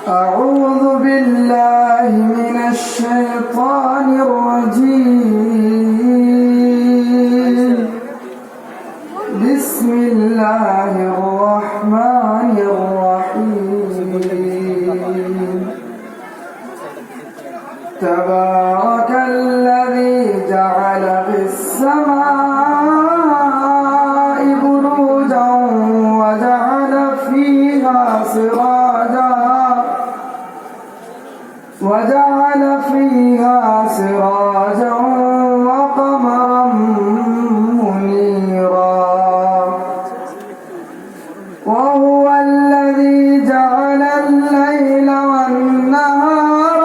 أعوذ بالله من الشيطان الرجيم بسم الله الرحمن الرحيم تبارك الذي جعل في السماء بروجا وجعل فيها سراجا وقمرا منيرا وهو الذي جعل الليل والنهار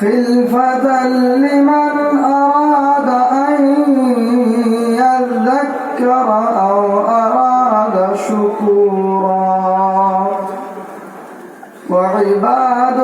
خلفة لمن أراد أن يذكر أو أراد شكورا وعباد